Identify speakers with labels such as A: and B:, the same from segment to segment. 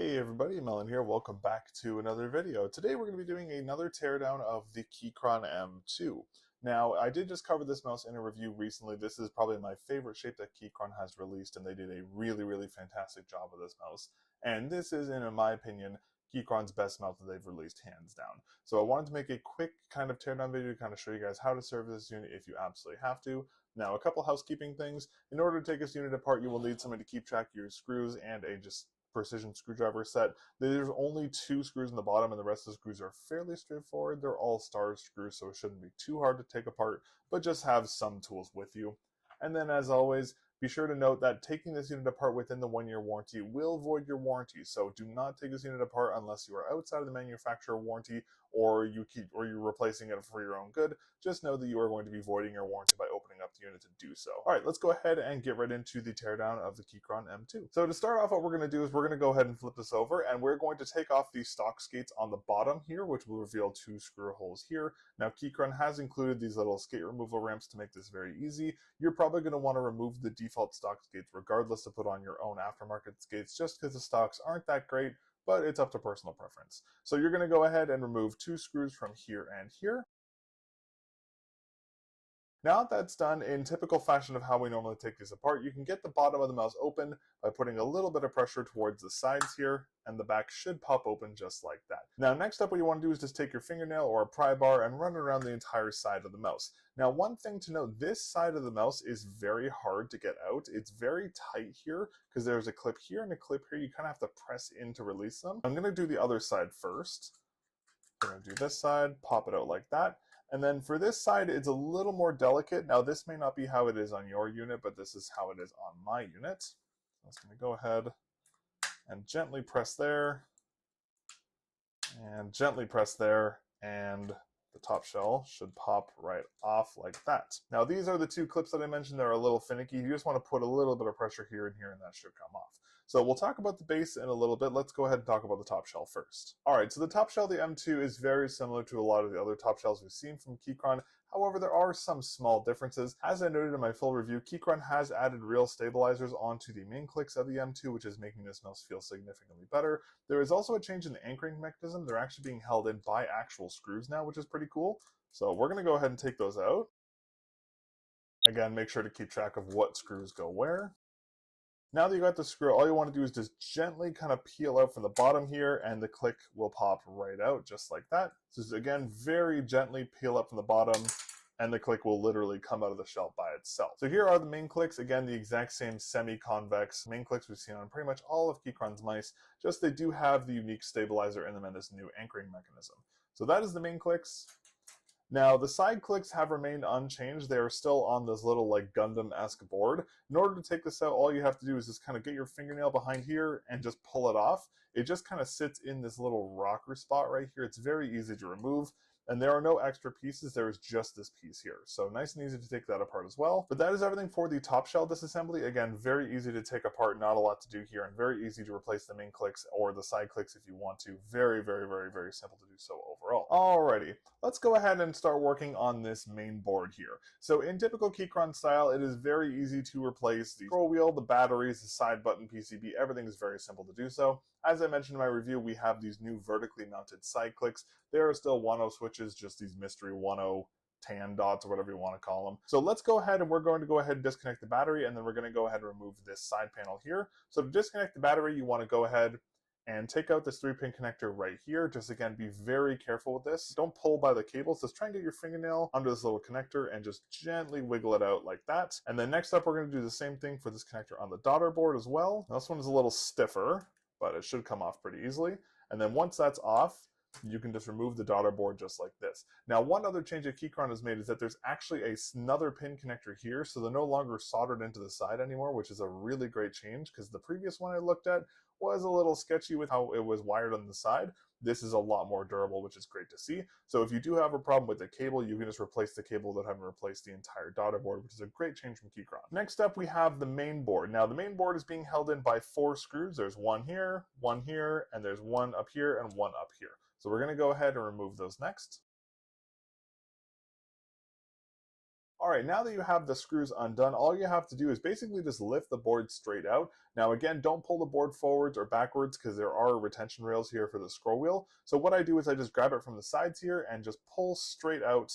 A: Hey everybody, Melon here. Welcome back to another video. Today we're going to be doing another teardown of the Keychron M2. Now, I did just cover this mouse in a review recently. This is probably my favorite shape that Keychron has released, and they did a really fantastic job with this mouse. And this is, in my opinion, Keychron's best mouse that they've released, hands down. So I wanted to make a quick kind of teardown video to kind of show you guys how to service this unit if you absolutely have to. Now, a couple housekeeping things. In order to take this unit apart, you will need somebody to keep track of your screws and a just precision screwdriver set. There's only 2 screws in the bottom and the rest of the screws are fairly straightforward. They're all star screws, so it shouldn't be too hard to take apart, but just have some tools with you. And then, as always, be sure to note that taking this unit apart within the 1-year warranty will void your warranty. So do not take this unit apart unless you are outside of the manufacturer warranty or you're replacing it for your own good. Just know that you are going to be voiding your warranty by opening up the unit to do so. All right, let's go ahead and get right into the teardown of the Keychron M2. So to start off, what we're going to do is we're going to go ahead and flip this over, and we're going to take off the stock skates on the bottom here, which will reveal 2 screw holes here. Now, Keychron has included these little skate removal ramps to make this very easy. You're probably going to want to remove the default stock skates regardless to put on your own aftermarket skates, just because the stocks aren't that great, but it's up to personal preference. So you're going to go ahead and remove 2 screws from here and here. Now that's done in typical fashion of how we normally take these apart, you can get the bottom of the mouse open by putting a little bit of pressure towards the sides here, and the back should pop open just like that. Now next up, what you want to do is just take your fingernail or a pry bar and run it around the entire side of the mouse. Now one thing to note, this side of the mouse is very hard to get out. It's very tight here because there's a clip here and a clip here. You kind of have to press in to release them. I'm going to do the other side first. I'm going to do this side, pop it out like that. And then for this side, it's a little more delicate. Now this may not be how it is on your unit, but this is how it is on my unit. So I'm just going to go ahead and gently press there, and gently press there, and the top shell should pop right off like that. Now these are the 2 clips that I mentioned. They're a little finicky. You just want to put a little bit of pressure here and here, and that should come off. So we'll talk about the base in a little bit. Let's go ahead and talk about the top shell first. All right, so the top shell of the M2 is very similar to a lot of the other top shells we've seen from Keychron. However, there are some small differences. As I noted in my full review, Keychron has added real stabilizers onto the main clicks of the M2, which is making this mouse feel significantly better. There is also a change in the anchoring mechanism. They're actually being held in by actual screws now, which is pretty cool. So we're going to go ahead and take those out. Again, make sure to keep track of what screws go where. Now that you got the screw, all you want to do is just gently kind of peel out from the bottom here, and the click will pop right out just like that. So again, very gently peel up from the bottom, and the click will literally come out of the shell by itself. So here are the main clicks. Again, the exact same semi-convex main clicks we've seen on pretty much all of Keychron's mice, just they do have the unique stabilizer in them and this new anchoring mechanism. So that is the main clicks. Now, the side clicks have remained unchanged. They are still on this little like Gundam-esque board. In order to take this out, all you have to do is just kind of get your fingernail behind here and just pull it off. It just kind of sits in this little rocker spot right here. It's very easy to remove. And there are no extra pieces, there is just this piece here. So nice and easy to take that apart as well. But that is everything for the top shell disassembly. Again, very easy to take apart, not a lot to do here, and very easy to replace the main clicks or the side clicks if you want to. Very simple to do so overall. Alrighty, let's go ahead and start working on this main board here. So in typical Keychron style, it is very easy to replace the scroll wheel, the batteries, the side button PCB. Everything is very simple to do so. As I mentioned in my review, we have these new vertically mounted side clicks. There are still 1.0 switches, just these mystery 1.0 tan dots or whatever you want to call them. So let's go ahead and we're going to go ahead and disconnect the battery, and then we're going to go ahead and remove this side panel here. So to disconnect the battery, you want to go ahead and take out this 3-pin connector right here. Just again, be very careful with this. Don't pull by the cables. Just try and get your fingernail under this little connector and just gently wiggle it out like that. And then next up, we're going to do the same thing for this connector on the daughter board as well. Now, this one is a little stiffer, but it should come off pretty easily. And then once that's off, you can just remove the daughter board just like this. Now, one other change that Keychron has made is that there's actually another pin connector here, so they're no longer soldered into the side anymore, which is a really great change because the previous one I looked at was a little sketchy with how it was wired on the side. This is a lot more durable, which is great to see. So if you do have a problem with the cable, you can just replace the cable without having to replace the entire daughter board, which is a great change from Keychron. Next up, we have the main board. Now, the main board is being held in by 4 screws. There's one here, and there's one up here, and one up here. So we're going to go ahead and remove those next. All right, now that you have the screws undone, all you have to do is basically just lift the board straight out. Now again, don't pull the board forwards or backwards because there are retention rails here for the scroll wheel. So what I do is I just grab it from the sides here and just pull straight out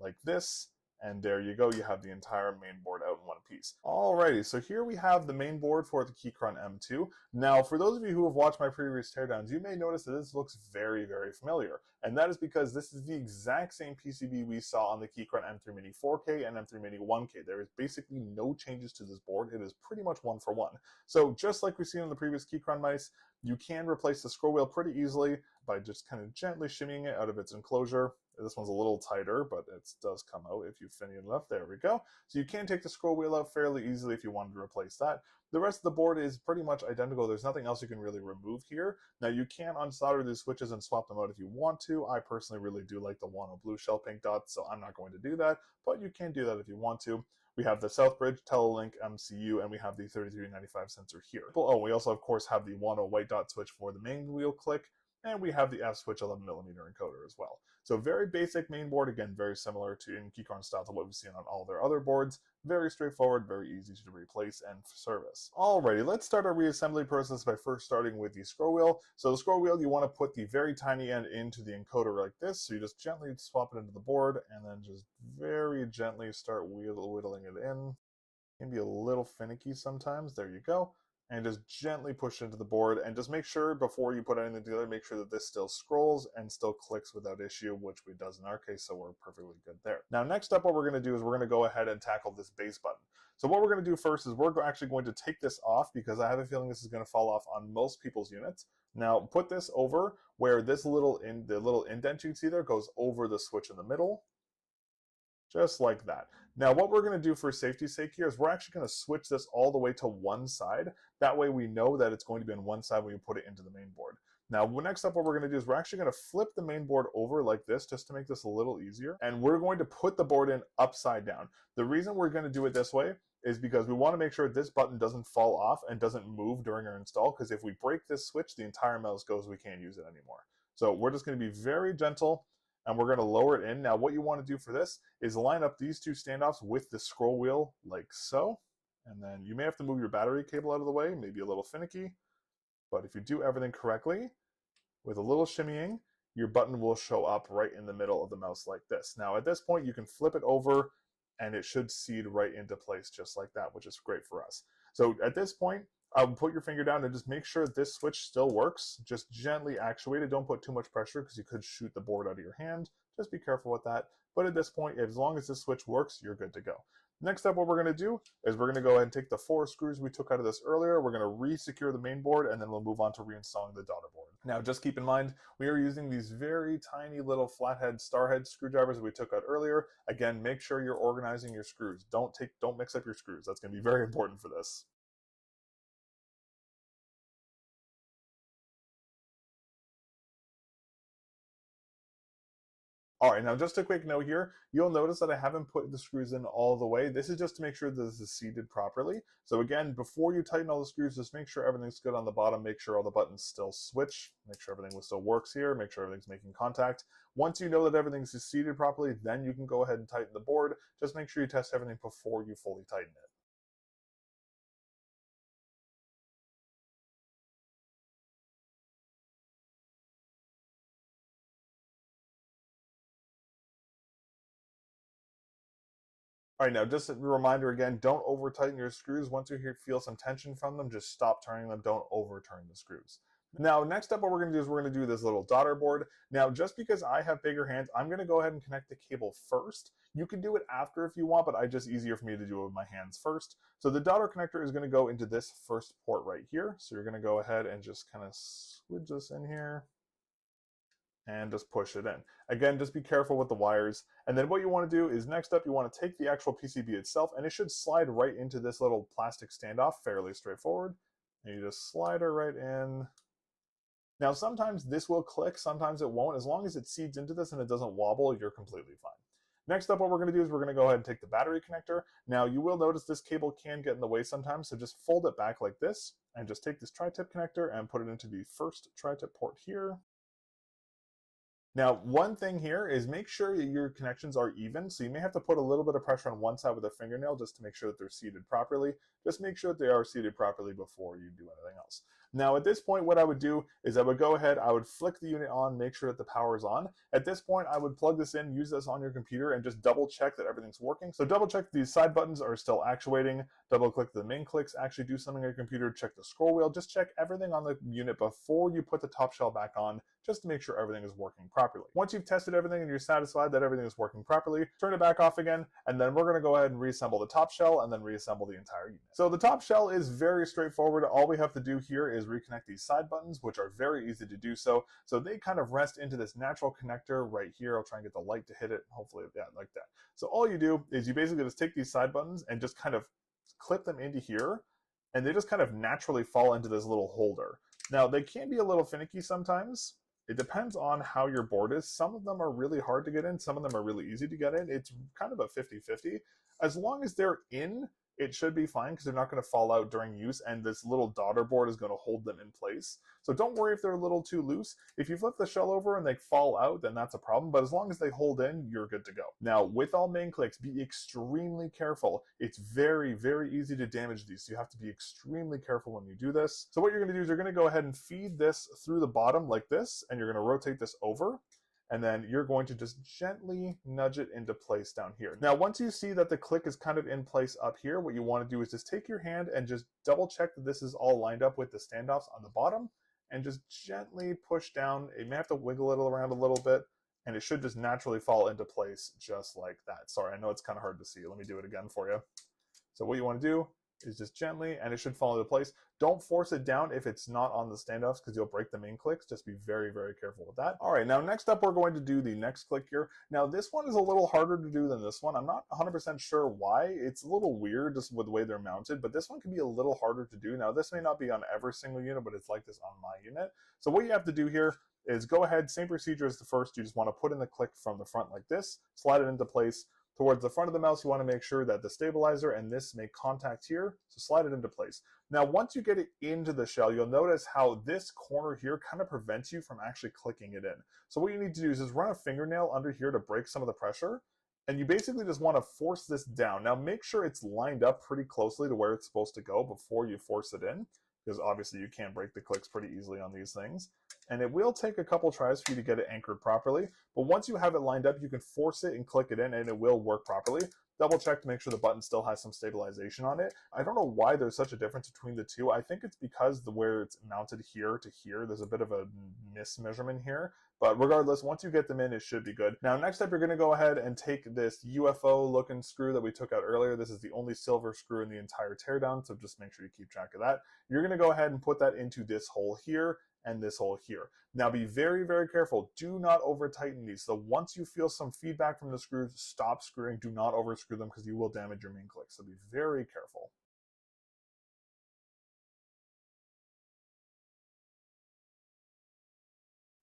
A: like this. And there you go, you have the entire main board out in one piece. Alrighty, so here we have the main board for the Keychron M2. Now, for those of you who have watched my previous teardowns, you may notice that this looks very, very familiar. And that is because this is the exact same PCB we saw on the Keychron M3 Mini 4K and M3 Mini 1K. There is basically no changes to this board. It is pretty much one for one. So just like we've seen on the previous Keychron mice, you can replace the scroll wheel pretty easily by just kind of gently shimmying it out of its enclosure. This one's a little tighter, but it does come out if you fin it enough. There we go. So you can take the scroll wheel out fairly easily if you wanted to replace that. The rest of the board is pretty much identical. There's nothing else you can really remove here. Now you can unsolder these switches and swap them out if you want to. I personally really do like the Wano blue shell pink dots, so I'm not going to do that, but you can do that if you want to. We have the Southbridge, Telelink, MCU, and we have the 3395 sensor here. Oh, we also of course have the Wano white dot switch for the main wheel click, and we have the F-switch 11mm encoder as well. So very basic main board, again, very similar to in Keychron style to what we've seen on all their other boards. Very straightforward, very easy to replace and service. Alrighty, let's start our reassembly process by first starting with the scroll wheel. So the scroll wheel, you want to put the very tiny end into the encoder like this. So you just gently swap it into the board and then just very gently start whittling it in. It can be a little finicky sometimes. There you go. And just gently push into the board, and just make sure before you put anything together, make sure that this still scrolls and still clicks without issue, which it does in our case, so we're perfectly good there. Now next up, what we're going to do is we're going to go ahead and tackle this base button. So what we're going to do first is we're actually going to take this off because I have a feeling this is going to fall off on most people's units. Now put this over where this the little indent you can see there goes over the switch in the middle. Just like that. Now what we're going to do for safety's sake here is we're actually going to switch this all the way to one side. That way we know that it's going to be on one side when you put it into the main board. Now next up what we're going to do is we're actually going to flip the main board over like this just to make this a little easier. And we're going to put the board in upside down. The reason we're going to do it this way is because we want to make sure this button doesn't fall off and doesn't move during our install, because if we break this switch, the entire mouse goes, we can't use it anymore. So we're just going to be very gentle, and we're going to lower it in. Now what you want to do for this is line up these two standoffs with the scroll wheel like so. And then you may have to move your battery cable out of the way, maybe a little finicky. But if you do everything correctly, with a little shimmying, your button will show up right in the middle of the mouse like this. Now at this point, you can flip it over and it should seed right into place just like that, which is great for us. So at this point, put your finger down and just make sure this switch still works. Just gently actuate it. Don't put too much pressure because you could shoot the board out of your hand. Just be careful with that. But at this point, as long as this switch works, you're good to go. Next up, what we're going to do is we're going to go ahead and take the 4 screws we took out of this earlier. We're going to re-secure the main board, and then we'll move on to reinstalling the daughter board. Now, just keep in mind, we are using these very tiny little flathead starhead screwdrivers that we took out earlier. Again, make sure you're organizing your screws. Don't mix up your screws. That's going to be very important for this. All right, now just a quick note here. You'll notice that I haven't put the screws in all the way. This is just to make sure that this is seated properly. So again, before you tighten all the screws, just make sure everything's good on the bottom. Make sure all the buttons still switch. Make sure everything still works here. Make sure everything's making contact. Once you know that everything's seated properly, then you can go ahead and tighten the board. Just make sure you test everything before you fully tighten it. All right, now just a reminder again, don't over tighten your screws. Once you feel some tension from them, just stop turning them. Don't overturn the screws. Now, next up, what we're going to do is we're going to do this little daughter board. Now, just because I have bigger hands, I'm going to go ahead and connect the cable first. You can do it after if you want, but it's just easier for me to do it with my hands first. So the daughter connector is going to go into this first port right here. So you're going to go ahead and just kind of squidge this in here and just push it in. Again, just be careful with the wires. And then what you want to do is next up, you want to take the actual PCB itself, and it should slide right into this little plastic standoff, fairly straightforward. And you just slide her right in. Now, sometimes this will click, sometimes it won't. As long as it seeds into this and it doesn't wobble, you're completely fine. Next up, what we're going to do is we're going to go ahead and take the battery connector. Now, you will notice this cable can get in the way sometimes, so just fold it back like this, and just take this tri-tip connector and put it into the first tri-tip port here. Now, one thing here is make sure that your connections are even. So you may have to put a little bit of pressure on one side with a fingernail just to make sure that they're seated properly. Just make sure that they are seated properly before you do anything else. Now, at this point, what I would do is I would go ahead, I would flick the unit on, make sure that the power is on. At this point, I would plug this in, use this on your computer, and just double check that everything's working. So double check these side buttons are still actuating, double click the main clicks, actually do something on your computer, check the scroll wheel, just check everything on the unit before you put the top shell back on, just to make sure everything is working properly. Once you've tested everything and you're satisfied that everything is working properly, turn it back off again, and then we're going to go ahead and reassemble the top shell and then reassemble the entire unit. So the top shell is very straightforward. All we have to do here is reconnect these side buttons, which are very easy to do so. So they kind of rest into this natural connector right here. I'll try and get the light to hit it. Hopefully, yeah, like that. So all you do is you basically just take these side buttons and just kind of clip them into here, and they just kind of naturally fall into this little holder. Now, they can be a little finicky sometimes. It depends on how your board is. Some of them are really hard to get in. Some of them are really easy to get in. It's kind of a 50-50. As long as they're in, it should be fine because they're not going to fall out during use, and this little daughter board is going to hold them in place. So don't worry if they're a little too loose. If you flip the shell over and they fall out, then that's a problem, but as long as they hold in, you're good to go. Now, with all main clicks, be extremely careful. It's very, very easy to damage these, so you have to be extremely careful when you do this. So what you're going to do is you're going to go ahead and feed this through the bottom like this, and you're going to rotate this over. And then you're going to just gently nudge it into place down here. Now, once you see that the click is kind of in place up here, what you want to do is just take your hand and just double check that this is all lined up with the standoffs on the bottom, and just gently push down. You may have to wiggle it around a little bit, and it should just naturally fall into place just like that. Sorry, I know it's kind of hard to see. Let me do it again for you. So what you want to do is just gently, and it should fall into place. Don't force it down if it's not on the standoffs because you'll break the main clicks. Just be very, very careful with that. All right, now next up, we're going to do the next click here. Now this one is a little harder to do than this one. I'm not 100% sure why. It's a little weird just with the way they're mounted, but this one can be a little harder to do. Now this may not be on every single unit, but it's like this on my unit. So what you have to do here is go ahead, same procedure as the first. You just want to put in the click from the front like this, slide it into place. Towards the front of the mouse, you want to make sure that the stabilizer and this make contact here, so slide it into place. Now, once you get it into the shell, you'll notice how this corner here kind of prevents you from actually clicking it in. So what you need to do is just run a fingernail under here to break some of the pressure, and you basically just want to force this down. Now, make sure it's lined up pretty closely to where it's supposed to go before you force it in, because obviously you can't break the clicks pretty easily on these things. And it will take a couple tries for you to get it anchored properly, but once you have it lined up, you can force it and click it in and it will work properly. Double check to make sure the button still has some stabilization on it. I don't know why there's such a difference between the two. I think it's because where it's mounted here to here, there's a bit of a mismeasurement here. But regardless, once you get them in, it should be good. Now, next up, you're going to go ahead and take this UFO-looking screw that we took out earlier. This is the only silver screw in the entire teardown, so just make sure you keep track of that. You're going to go ahead and put that into this hole here and this hole here. Now, be very, very careful. Do not over-tighten these. So once you feel some feedback from the screws, stop screwing. Do not over-screw them because you will damage your main click. So be very careful.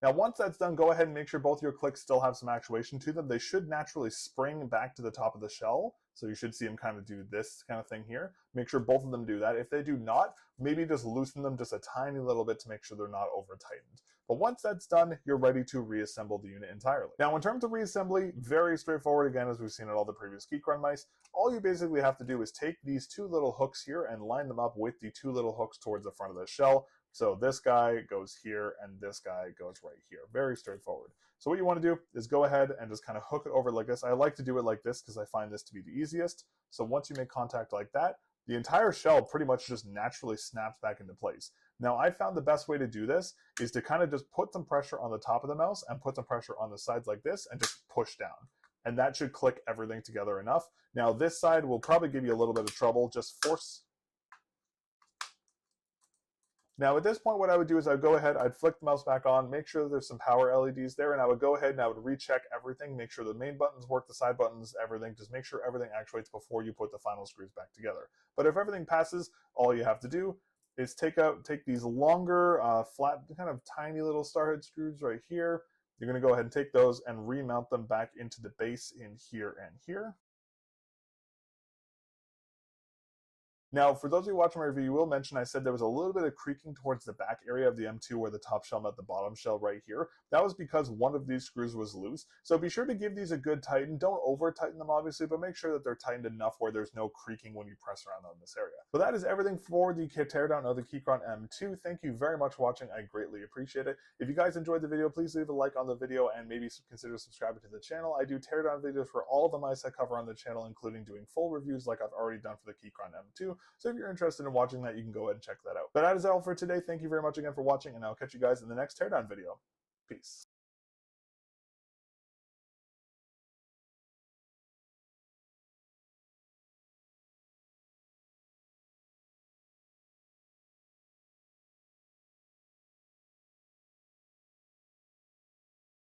A: Now, once that's done, go ahead and make sure both your clicks still have some actuation to them. They should naturally spring back to the top of the shell. So you should see them kind of do this kind of thing here. Make sure both of them do that. If they do not, maybe just loosen them just a tiny little bit to make sure they're not over tightened. But once that's done, you're ready to reassemble the unit entirely. Now, in terms of reassembly, very straightforward again, as we've seen in all the previous Keychron mice. All you basically have to do is take these two little hooks here and line them up with the two little hooks towards the front of the shell. So this guy goes here and this guy goes right here. Very straightforward. So what you want to do is go ahead and just kind of hook it over like this. I like to do it like this because I find this to be the easiest. So once you make contact like that, the entire shell pretty much just naturally snaps back into place. Now, I found the best way to do this is to kind of just put some pressure on the top of the mouse and put some pressure on the sides like this and just push down. And that should click everything together enough. Now, this side will probably give you a little bit of trouble. Just force. Now, at this point, what I would do is I'd go ahead, I'd flick the mouse back on, make sure that there's some power LEDs there, and I would go ahead and I would recheck everything, make sure the main buttons work, the side buttons, everything. Just make sure everything actuates before you put the final screws back together. But if everything passes, all you have to do is take these longer, flat, kind of tiny little starhead screws right here. You're going to go ahead and take those and remount them back into the base in here and here. Now, for those of you watching my review, you will mention I said there was a little bit of creaking towards the back area of the M2 where the top shell met the bottom shell right here. That was because one of these screws was loose. So be sure to give these a good tighten. Don't over tighten them obviously, but make sure that they're tightened enough where there's no creaking when you press around on this area. But that is everything for the teardown of the Keychron M2. Thank you very much for watching. I greatly appreciate it. If you guys enjoyed the video, please leave a like on the video and maybe consider subscribing to the channel. I do teardown videos for all the mice I cover on the channel, including doing full reviews like I've already done for the Keychron M2. So if you're interested in watching that, you can go ahead and check that out. But that is all for today. Thank you very much again for watching, and I'll catch you guys in the next teardown video. Peace.